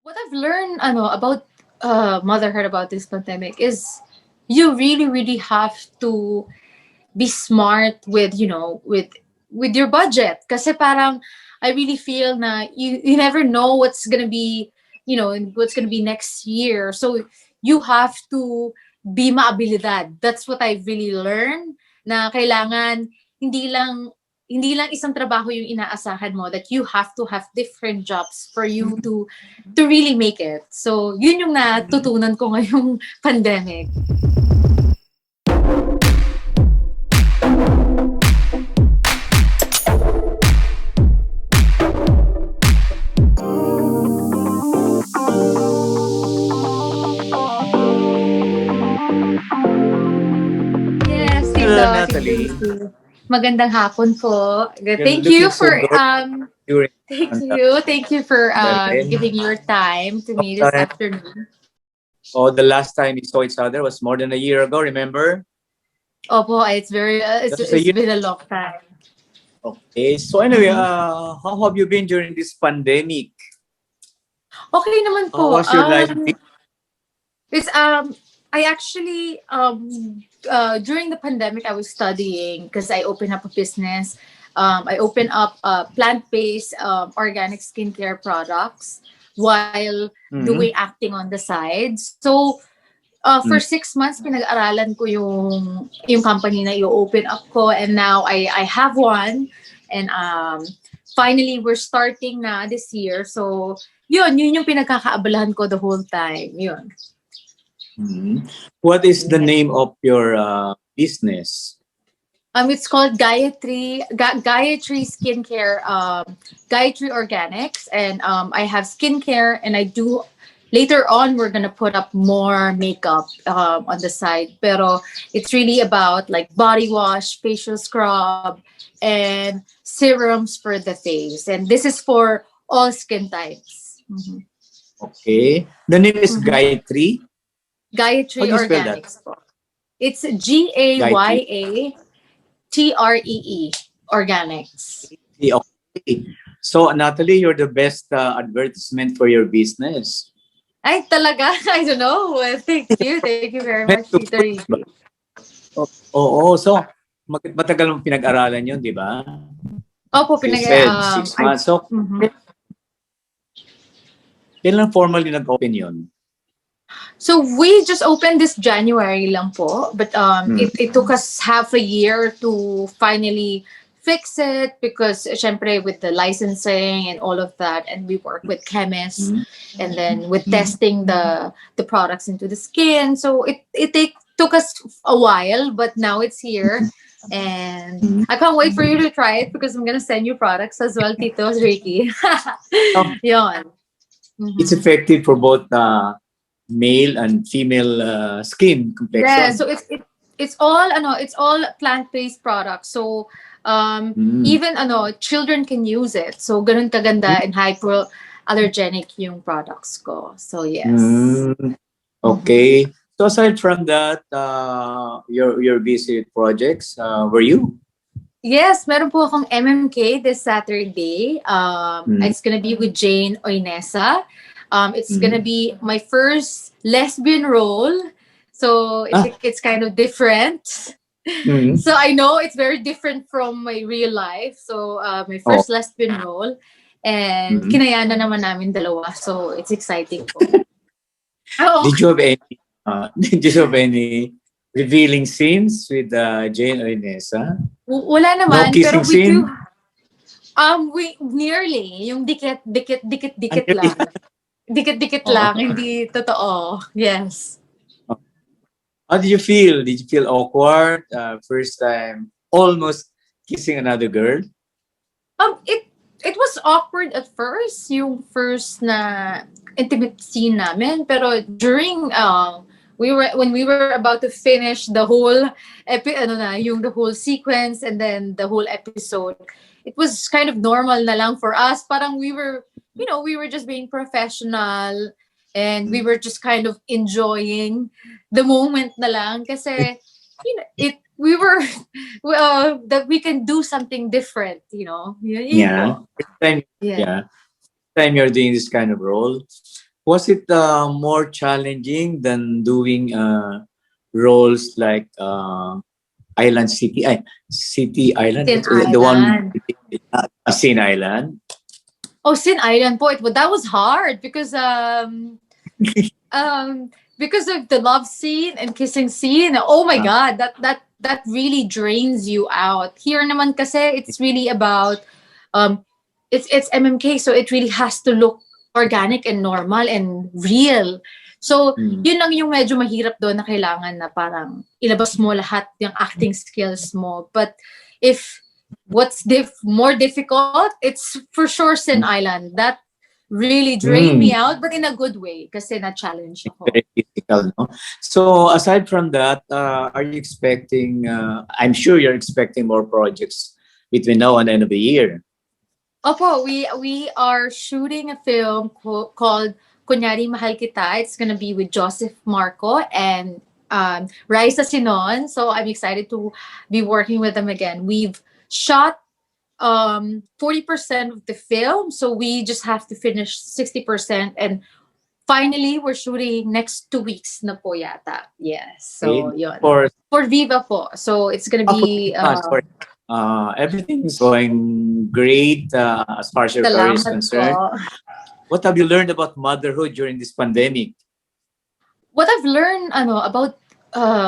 What I've learned, about motherhood about this pandemic is you really, really have to be smart with, with your budget. Kasi parang I really feel na you never know what's gonna be, what's gonna be next year. So you have to be maabilidad. That's what I really learned na kailangan hindi lang hindi lang isang trabaho yung inaasahan mo, that you have to have different jobs for you to really make it. So yun yung natutunan ko ngayong pandemic. Yes, Hello, Tito. Nathalie. Magandang hapon po. You're Thank you looking so for good during thank you for Dahil. giving your time to me this Okay. afternoon. Oh, the last time we saw each other was more than a year ago, remember? Opo, it's very That was a it's year. been a long time. Okay. So anyway, how have you been during this pandemic? Okay naman How po. was your life? It's I actually during the pandemic I was studying because I opened up a business. I opened up plant-based organic skincare products while Mhm. doing acting on the side. So for 6 months pinag-aralan ko yung company na i-open up ko, and now I have one, and finally we're starting na this year. So yun yung pinagkakaabalahan ko the whole time. Yun. Mhm. What is the name of your business? It's called Gayatri Skincare, Gayatri Organics, and I have skincare, and I do. Later on, we're gonna put up more makeup on the side, pero it's really about like body wash, facial scrub, and serums for the face, and this is for all skin types. Mhm. Okay. The name is Mhm. Gayatri. How Gayatri do you spell that? Organics po. It's Gayatri. GAYATREE Organics. Okay. So Natalie, you're the best advertisement for your business. Ay, talaga? I don't know. Well, thank you. Thank you very Meant much, to Tito put, Ricky. Oo. So, matagal mong pinag-aralan yun, di ba? Opo, You said 6 months. So, kailan formally nag-open yun? So we just opened this January lang po, but it took us half a year to finally fix it because syempre with the licensing and all of that, and we work with chemists, and then with testing the products into the skin. So took us a while, but now it's here. And I can't wait for you to try it because I'm gonna send you products as well, Tito Ricky. Oh, Yon. it's effective for both male and female skin complexion. Yeah, so it's all plant-based products. So even children can use it. So ganun kaganda and hypoallergenic yung products ko. So yes. Okay. So aside from that, your busy with projects, were you? Yes, meron po akong MMK this Saturday. It's gonna be with Jane Oinesa. It's gonna be my first lesbian role. So it's kind of different. So I know it's very different from my real life. So my first lesbian role. And kinayana naman namin dalawa. So it's exciting po. Did you have any did you have any revealing scenes with Jane or Inessa? Wala No naman, pero kissing we scene? do. We nearly yung dikit lang. Dikit-dikit lang, hindi totoo. Yes. How did you feel? Did you feel awkward first time almost kissing another girl? It was awkward at first, yung first na intimate scene namin, pero during when we were about to finish the whole the whole sequence and then the whole episode, it was kind of normal na lang for us. Parang we were just being professional, and we were just kind of enjoying the moment na lang kasi we were that we can do something different, Yun Yeah. po. First time, Yeah. yeah. First time you're doing this kind of role. Was it more challenging than doing roles like Island City, City Island, Sin the one, Island. Sin Island? Oh, Sin Island po. That was hard because of the love scene and kissing scene. Oh my Uh, God, that really drains you out. Here naman kasi it's really about um it's MMK, so it really has to look organic and normal and real. So, mm, yun lang yung medyo mahirap doon na kailangan na parang ilabas mo lahat yung acting skills mo. But if what's more difficult, it's for sure Sin Island. That really drained me mm, out, but in a good way kasi na-challenge ako. very physical, no? So aside from that, are you expecting? I'm sure you're expecting more projects between now and the end of the year. Opo, we are shooting a film called Kunyari Mahal Kita. It's gonna be with Joseph Marco and Raisa Sinon. So I'm excited to be working with them again. We've shot 40% of the film, so we just have to finish 60%, and finally we're shooting next 2 weeks na po yata. Yes. So Okay? yun. For For Viva po. So it's gonna be sorry. Everything's going great as far as your career is salamat concerned. po. What have you learned about motherhood during this pandemic? What I've learned about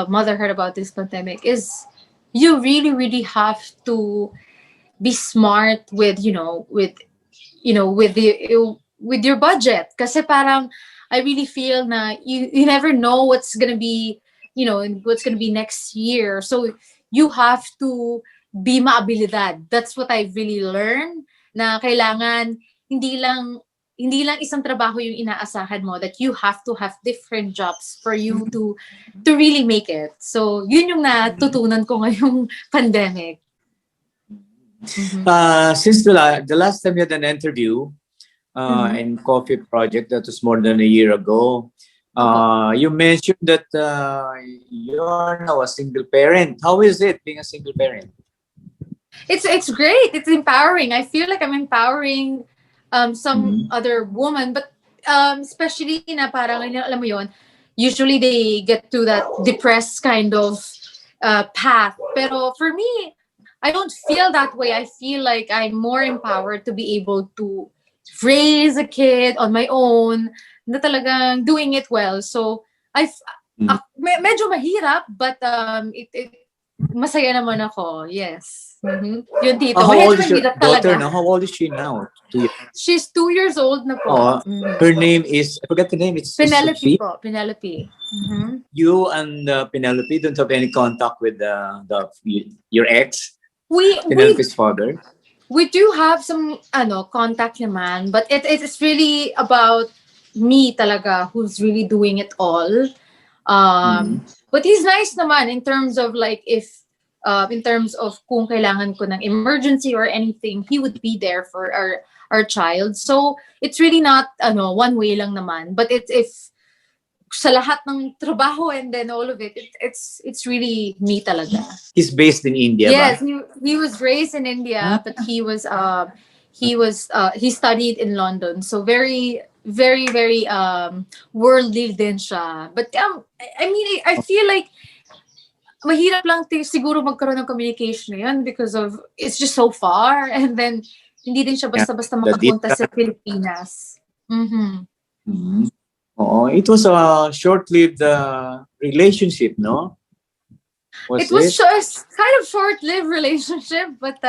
motherhood about this pandemic is you really really have to be smart with with your budget, kasi parang I really feel na you never know what's gonna be what's gonna be next year, so you have to be maabilidad. That's what I've really learned, na kailangan hindi lang isang trabaho yung inaasahan mo, that you have to have different jobs for you to really make it. So yun yung natutunan ko ngayong pandemic. Since the last time you had an interview in Coffee Project, that was more than a year ago, you mentioned that you're now a single parent. How is it being a single parent? It's great. It's empowering. I feel like I'm empowering some other woman, but especially na parang alam mo yon, usually they get to that depressed kind of path. Pero for me, I don't feel that way. I feel like I'm more empowered to be able to raise a kid on my own, na talagang doing it well. So medyo mahirap, but it masaya naman ako. Yes. Yung tito. How Medyo old is your mahirap daughter talaga. now? How old is she now? 2 years. She's 2 years old na po. Her name is, I forgot the name. It's Penelope Sophie. po. Penelope. You and Penelope don't have any contact with your ex, Penelope's father? We do have some contact naman, but it's really about me talaga who's really doing it all. But he's nice naman in terms of like if in terms of kung kailangan ko ng emergency or anything, he would be there for our child. So it's really not one way lang naman, but if sa lahat ng trabaho and then all of it, it's really me talaga. He's based in India. Yes, he was raised in India, but he studied in London. So very very very worldly din siya. But I mean, I feel like mahirap lang siguro magkaroon ng communication ngayon because of it's just so far, and then hindi din siya basta-basta makapunta sa Pilipinas. It was a short-lived relationship, no? It was kind of short-lived relationship, but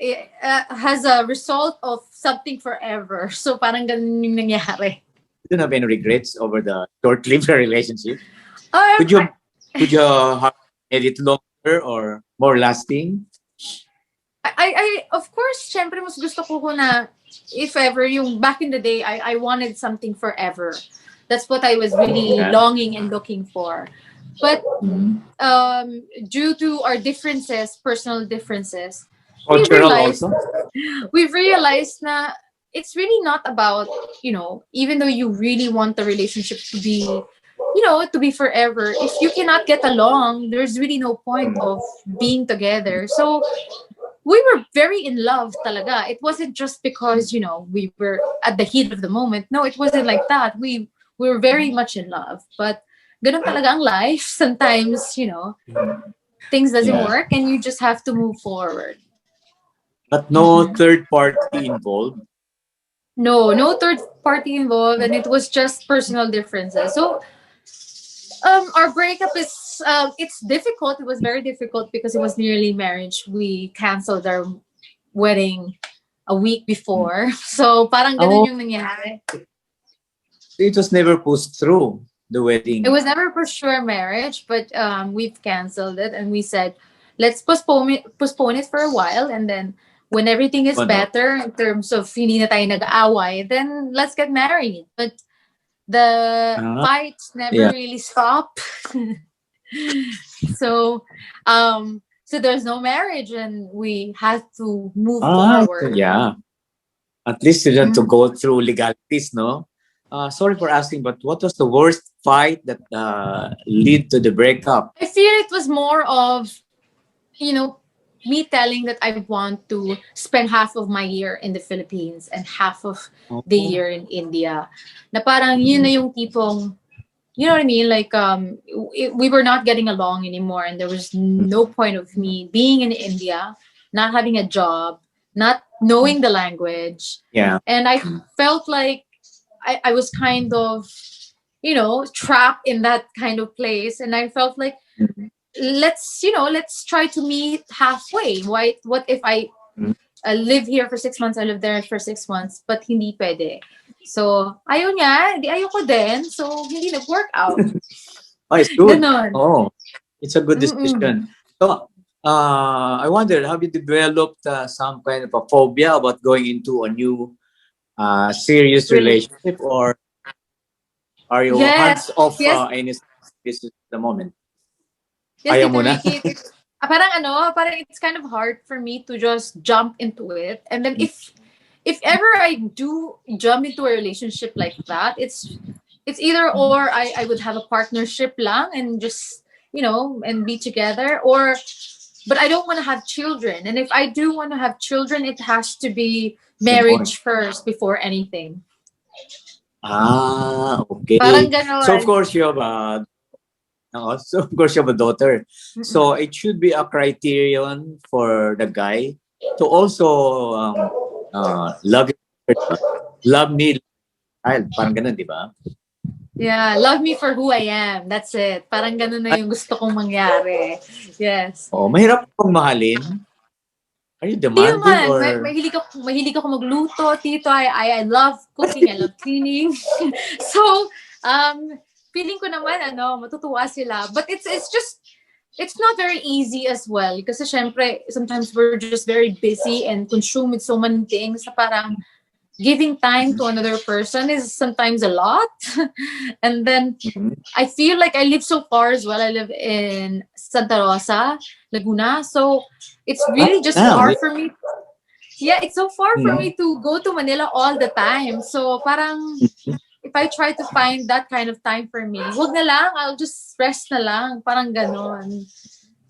it has a result of something forever. So parang ganun yung nangyari. You don't have any regrets over the short-lived relationship? Could you have made it longer or more lasting? I of course, syempre mas gusto ko na if ever yung back in the day, I wanted something forever. That's what I was really longing and looking for. But due to our differences, personal differences, we've realized na it's really not about, even though you really want the relationship to be, to be forever, if you cannot get along, there's really no point of being together. So we were very in love talaga. It wasn't just because, you know, we were at the heat of the moment. No, it wasn't like that. We were very much in love. But ganun talaga ang life. Sometimes, you know, things doesn't Yeah. work and you just have to move forward. But no third party involved. No, no third party involved, and it was just personal differences. So our breakup is it's difficult. It was very difficult because it was nearly marriage. We canceled our wedding a week before. So parang ganun Oh, yung nangyari. it was never pushed through the It wedding. was never for sure marriage, but we've canceled it and we said let's postpone it for a while, and then when everything is Oh, no. better in terms of hindi na tayo nag-aaway, then let's get married. But the Ah, fights never yeah. really stop. So so there's no marriage and we had to move Ah, forward. yeah. At least you don't have to Mhm. go through legalities, no? Sorry for asking, but what was the worst fight that lead to the breakup? I feel it was more of, you know, me telling that I want to spend half of my year in the Philippines and half of the Oh. year in India. Na parang yun na yung tipong, you know what I mean? Like, we were not getting along anymore, and there was no point of me being in India, not having a job, not knowing the language. Yeah. And I felt like I was kind of, you know, trapped in that kind of place. And I felt like, let's try to meet halfway. What if I live here for 6 months, I live there for 6 months, but hindi pwede. So, ayaw niya, di ayoko din. So, hindi nag-work out. Oh, it's good. Ganon. Oh, it's a good Mm-mm. decision. So, I wonder, have you developed some kind of a phobia about going into a new serious Really? relationship, or are you Yes. hands off Yes. any business at the moment? Yes, Ayaw Tito mo na? Ricky. Parang it's kind of hard for me to just jump into it. And then if ever I do jump into a relationship like that, it's either or I would have a partnership lang and just, you know, and be together, or but I don't want to have children. And if I do want to have children, it has to be Good point. marriage first before anything. Ah, Parang okay. So of ganon. course you have so of course you have a daughter. So it should be a criterion for the guy to also love love me, child. Parang ganun, di ba? Yeah, love me for who I am. That's it. Parang ganun na yung gusto kong mangyari. Yes. Oh, mahirap pong mahalin. Are you Hindi demanding naman. or Mahilig ako magluto, tito. I love cooking. I love cleaning. So, feeling ko naman, matutuwa sila. But it's not very easy as well. Kasi syempre, sometimes we're just very busy and consumed with so many things na parang giving time to another person is sometimes a lot. And then I feel like I live so far as well. I live in Santa Rosa, Laguna. So it's really just now? far for me. Yeah, it's so far for me to go to Manila all the time. So parang if I try to find that kind of time for me, wag na lang, I'll just rest na lang. Parang ganon.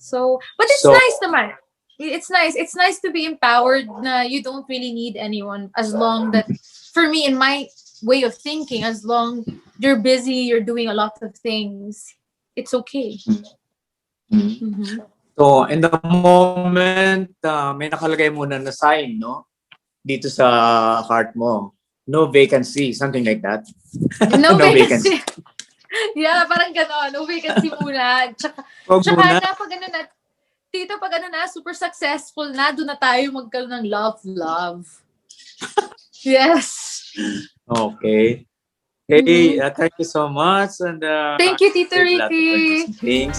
So, but it's So nice naman. It's nice. It's nice to be empowered na you don't really need anyone as long that, for me, in my way of thinking, as long you're busy, you're doing a lot of things, it's okay. Mm-hmm. So, in the moment, may nakalagay muna na sign, no? Dito sa heart mo. No vacancy, something like that. No No vacancy. vacancy. Yeah, parang gano'n. No vacancy muna. Tsaka Wag muna. na, pag ano na, tito, pag ano na, super successful na, doon na tayo magkaroon ng love. Yes. Okay. Hey, thank you so much. And Thank you, Tito said a lot of Ricky. interesting things.